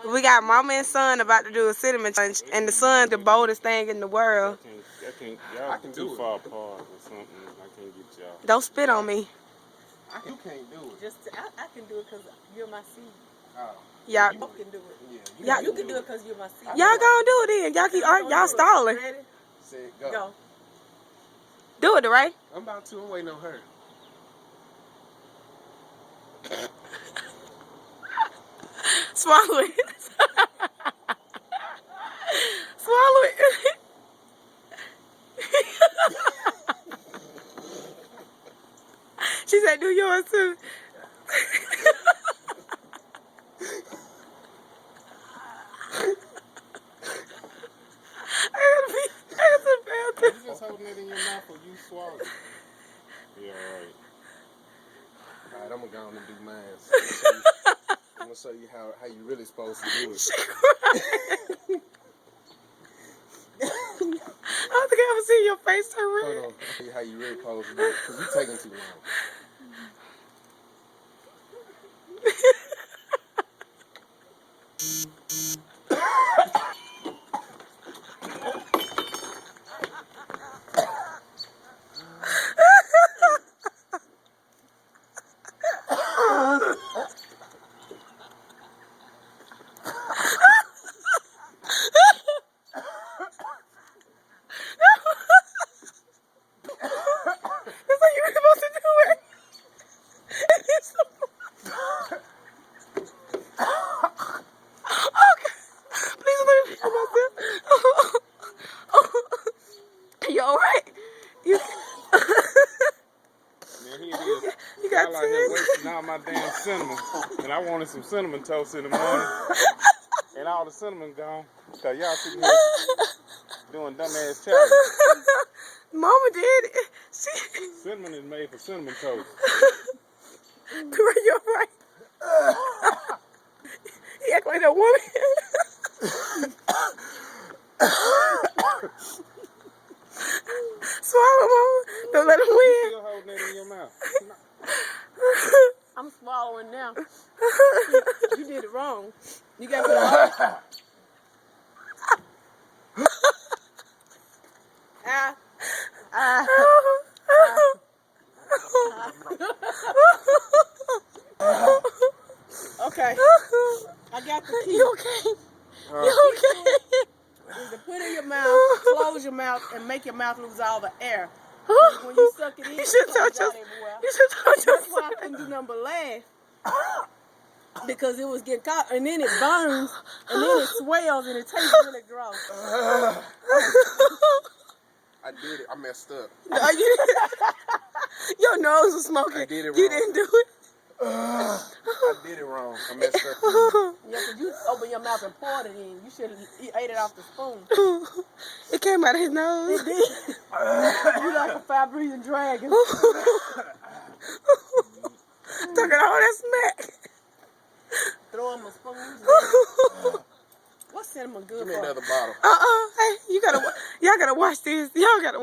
We got mama and son about to do a cinnamon challenge, and the son's the boldest thing in the world. I can too far apart or something. I can't get y'all. Don't spit on me. You can't do it. I can do it because you're my seed. Y'all You can do it. Yeah, You can do it because you're my seed. y'all gonna do it then. Y'all keep y'all stalling. Ready? Say go. Go. Do it, right? I'm about to. I'm waiting on her. Swallow it. Swallow it. She said, do yours too. You just holding it in your mouth or you swallow it? Yeah, alright. Alright, I'm gonna go on and do mine. I'm gonna show you how you really supposed to do it. I don't think I ever seen your face turn red. Hold on. I'll show you how you really supposed to do it. Because you're taking too long. That's how you're supposed to do it. Okay. Please let me feel myself. You alright? Man, here it is. You got Y'all out here tears? wasting all my damn cinnamon. And I wanted some cinnamon toast in the morning. And all the cinnamon gone. So y'all sitting here doing dumbass challenge. Mama did it. Cinnamon is made for cinnamon toast. You're right. He act like a woman. Swallow, Mama. Don't let him You win. still holding it in your mouth. I'm swallowing now. You did it wrong. You got to Okay. I got the key. You okay? You okay? Is to put it in your mouth, close your mouth, and make your mouth lose all the air. When you suck it in, You should it touch comes us. out everywhere. You should touch That's us. why I couldn't do nothing but laugh. Because it was getting caught, and then it burns, and then it swells, and it tastes really gross. I did it. I messed up. No, you didn't. Your nose was smoking. I did it You wrong. didn't do it. I did it wrong. I messed up. Yeah, because you open your mouth and poured it in. You should have ate it off the spoon. It came out of his nose. It did. You like a fire-breathing dragon. Talking all that smack. Throw him a spoon. What's cinnamon good Give me for? another bottle. Hey, y'all gotta watch this. Y'all gotta watch.